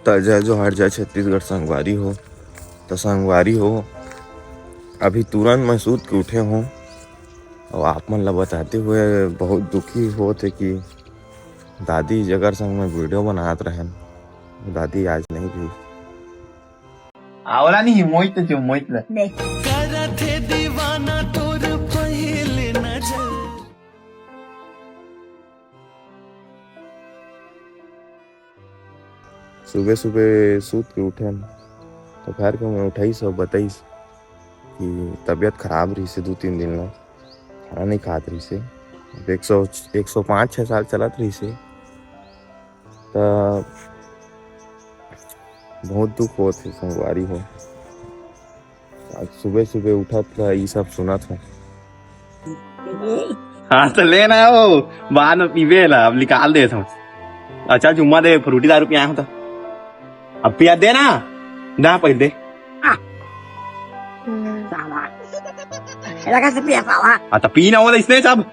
जय जोहार जय छत्तीसगढ़ संगवारी हो। तो संगवारी हो, अभी तुरंत मैं सूत के उठे हूँ और आप मन ला बताते हुए बहुत दुखी होते कि दादी जगर संग में वीडियो बनात रहन, दादी आज नहीं थी। आवला नहीं मोहित जो मोहित ले करथे दीवाना तोर पहिले नजर। सुबह सुबह सूत के उठे तो फिर के मैं उठाई सब बताइस कि तबीयत खराब रही से 2-3 दिन ला खाना नहीं खात रही से 105-6 साल चलत रही से। तो बहुत दुख होत है संगवारी हो। आज सुबह सुबह उठत ला ये सब सुनत है। हाँ तो लेना हो बाद में पीवे ला अब निकाल दे तो। अच्छा जुम्मा दे फ्रूटी दारू पिया तो अब पिया दे ना ना पैसे दे कैसे पिया पावा? हाँ तो पी ना हो इसने सब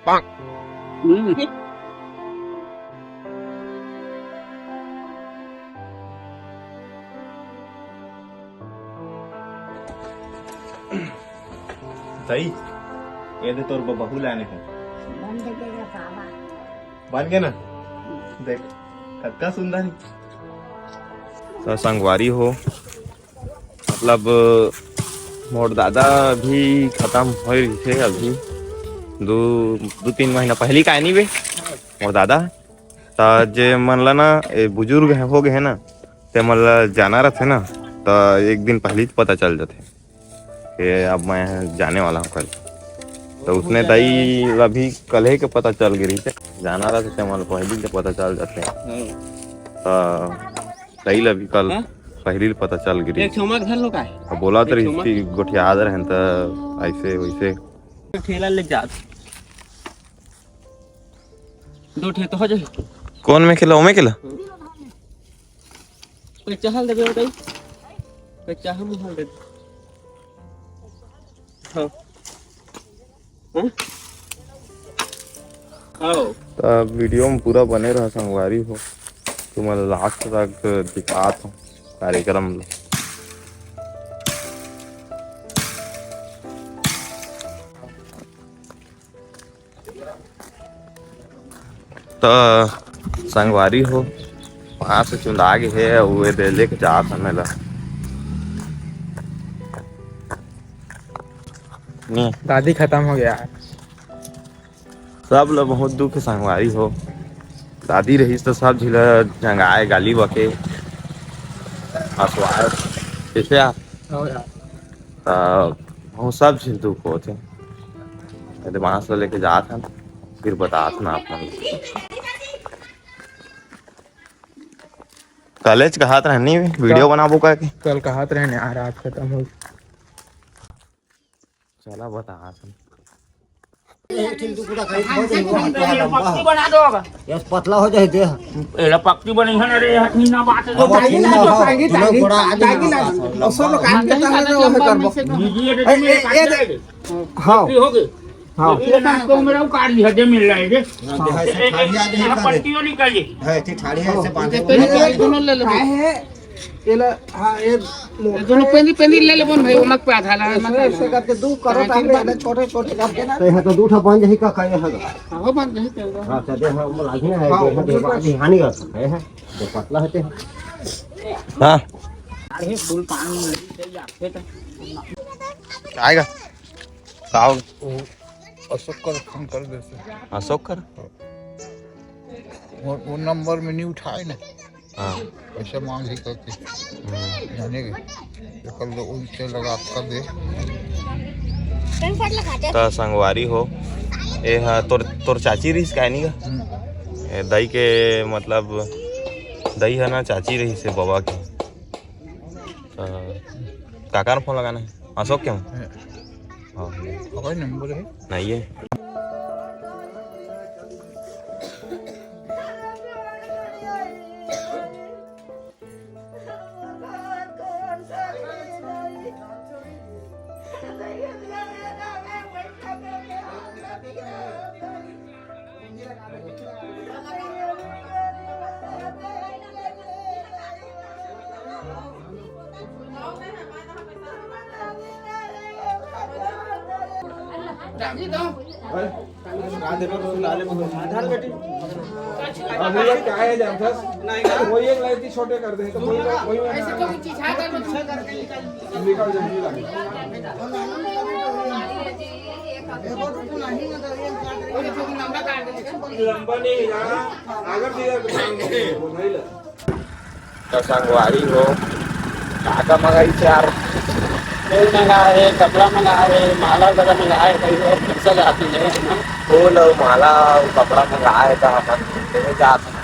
सही ये दे तोर बहू लाने का बन गया ना देख कितना सुंदर तो संगवारी हो, मतलब मोर दादा भी खत्म हो रही थे अभी 2-3 महीना पहली का नहीं बे मोर दादा। तो जे मन ला ना बुजुर्ग हो गए है ना ते मन ला जाना रहते ना तो एक दिन पहले पता चल जाते कि अब मैं जाने वाला हूँ कल। तो उसने दाई अभी कल ही के पता चल गई थे जाना रहते मन पहले के पता चल जाते हैं। दाई अभी कल पहली पता चल गई बोला तो रही गोठियाद रहे तो ऐसे वैसे ठेला ले जा दो ठे तो हो जाए। कौन में खेला ओमे खेला कोई चाहल देबे बताई कोई चाह मुहल दे हां हां तो वीडियो में पूरा बने रहा संगवारी हो, तुम्हें लास्ट तक दिखात हूँ कार्यक्रम। तो संगवारी हो वहां से चुंदा के है वो दे लेके जात हमें ला दादी खत्म हो गया है। सब लोग बहुत दुख संगवारी हो। दादी रही तो सब झिला जंगाए गाली बके हंसवाए कैसे आप बहुत सब झिल दुख होते वहां से लेके जात हैं फिर बतात ना आप कॉलेज कहा रहनी वीडियो बनाबो का कल कहा रहने आ रात खत्म हो चला बता बना दो पतला हो जाए देह एला पक्की बनी है रे हटनी ना बात है हाँ हो गए हाँ को मेरा कारी हजे मिल रहा है जे पट्टी वाली का ये है ठी ठाड़ी है से बांधे दोनों ले ले है एला हां ये दोनों पेंदी ले ले बोन भाई उनक पे आधा ला ऐसे करके दू करो ताकि छोटे छोटे करके ना तो है तो दूठा बन जही का खाए है हो बन नहीं चल हां तो देह में लागी है देह हानि कर है तो पतला होते हैं। हां अरे फुल पानी से जाते तो आएगा साहब अशोक कर फोन कर देते अशोक कर वो नंबर में नहीं उठाए ना हाँ ऐसे मांग ही करके जाने के कल उनसे लगा कर दे तो संगवारी हो ए हा तोर चाची रही कहनी का दई के मतलब दई है ना चाची रही से बाबा की काका ने फोन लगाना है अशोक क्यों हाँ नंबर है नहीं है। तो संगवारी हो काका मंगाई चार तेल मंगाए, कपड़ा मंगाए, माला वगैरह मंगाए, कई और पैसा जाती है फूल और माला और कपड़ा मंगाए तो अपन लेने जाते हैं।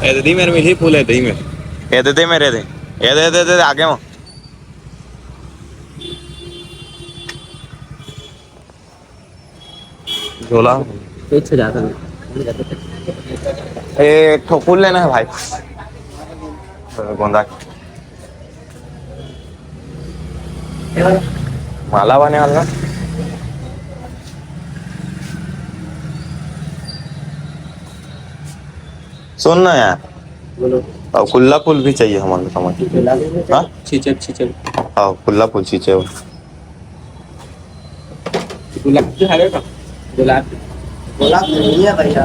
ये दे मेरे मिली फूल है दे मेरे ये दे मेरे दे ये दे आगे वो झोला पीछे जाता है एक ठो फूल लेना है भाई गोंदा माला बने वाला सुन ना यार बोलो और खुला फूल भी चाहिए हमारे समझ हाँ छीचे हाँ खुला फूल चाहिए गुलाब है का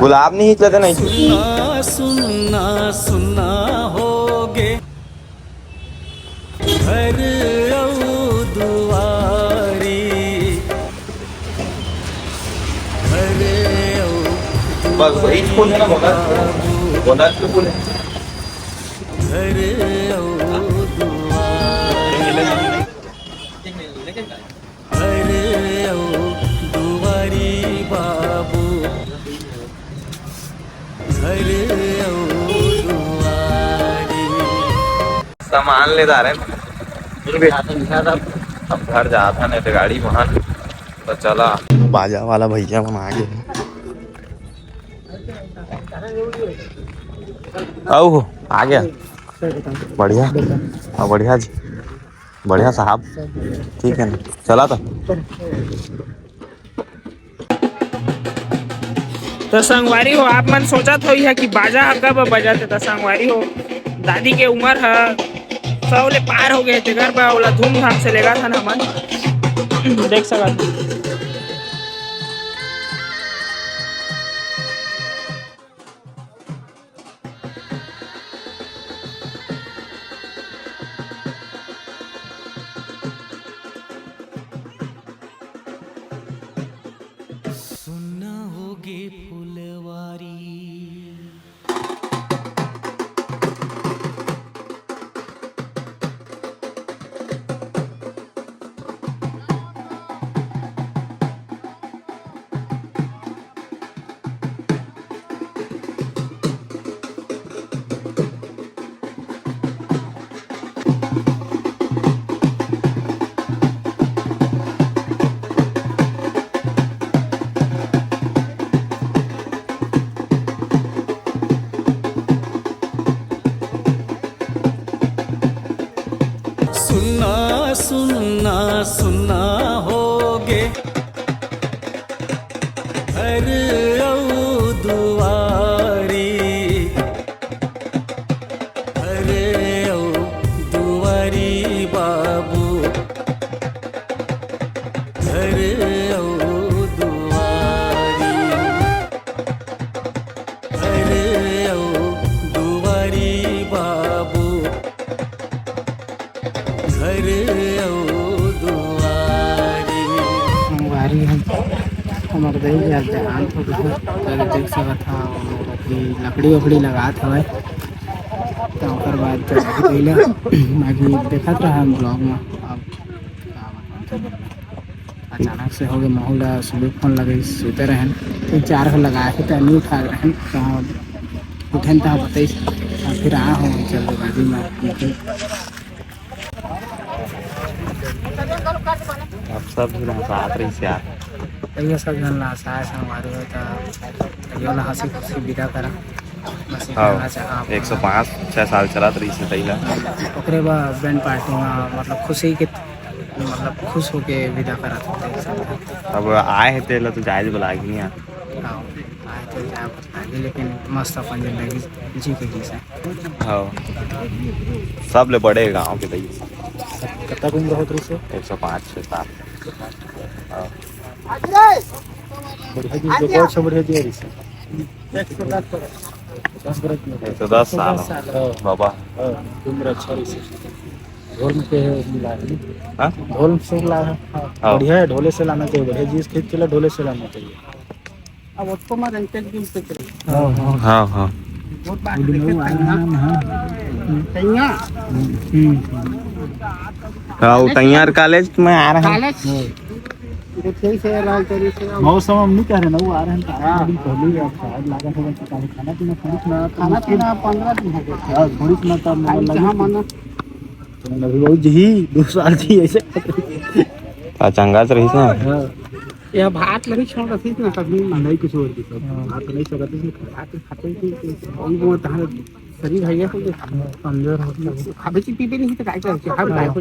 गुलाब नहीं लेते नहीं सुनना सुनना सुनना होगे घर औ दुआरी घर औ बस वही फूल है ना गोंदा के फूल है घर औ दुआरी घर औ दुआरी बाबू घर औ दुआरी सामान ले जा रहे हैं अब घर जाता नहीं तो गाड़ी वहां तो चला बाजा वाला भैया वहां आ गए आओ आ गया बढ़िया हाँ बढ़िया जी बढ़िया साहब ठीक है ना चला तो संगवारी हो आप मन सोचत हो है कि बाजा कब बजाते तो संगवारी हो दादी के उम्र है 100 ले पार हो गए थे घर पर ओला धूमधाम से लेगा था ना मन देख सकत सुनना होगी फुलवारी सुनना सुनना सुनना होगे घर औ दुआरी घर औ दुआरी बाबू घर औ दुआरी घर औ दुआरी बाबू घर औ दुआरी संगवारी हम हमारे दही यार जहान तो देख सकत था कि लकड़ी वकड़ी लगात हवे तो ओकर बाद पहले बाकी देखत रहा हम ब्लॉग में अब अचानक से हो गए माहौल सुबह फोन लगे सोते रहन 3-4 घंटे लगाए थे तो नहीं उठा रहन कहाँ उठन तो बताइए फिर आया हूँ चल गाड़ी में अब सब साथ रही से यार ये सब जन ला साय संगवारी होता ये ला हंसी खुशी विदा करा बस हाँ कहना चाहा 105-6 साल चला रही से तैला। ओकरे बाद बैंड पार्टी में मतलब खुशी के मतलब खुश होके विदा करत होते सब। अब आए हैं तेला तो जायज बुला ही नहीं हाँ आए तो जाए आगे, लेकिन मस्त अपन जिंदगी जी के जैसे। हाँ सब ले बड़े गांव के तैया कितना घूम रहे हो से 105-6 साल। हाँ बढ़िया जी बढ़िया जी 110 साल बाबा। उम्र अच्छा रही ढोल में के मिला है हाँ ढोल से ला है हाँ। बढ़िया है, ढोले से लाना चाहिए, बढ़िया चीज खरीद के ला ढोले से लाना चाहिए। अब उसको मैं रेंटेड गिफ्ट से करें। हाँ हाँ हाँ बहुत बात तैया हाँ तैयार कॉलेज में आ रहा है। सही से लाल तरी से मौसम हम नहीं कह रहे ना, वो आ रहे हैं। हां पहले ही आप शायद लगा था कि खाना पीना खाना पीना 15 दिन हो गए। हां थोड़ी सी तो हां मानो तो अभी बहुत जी 2 साल थी ऐसे चंगा से रही से हां ये भात नहीं छोड़ रही थी ना, कभी नहीं कुछ और भी भात नहीं सकते थे, खाते खाते थी और वो तहां शरीर है ये कमजोर हो खाबे की पीबे नहीं तो काय कर हम काय को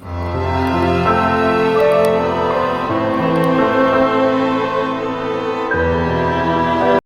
हाँ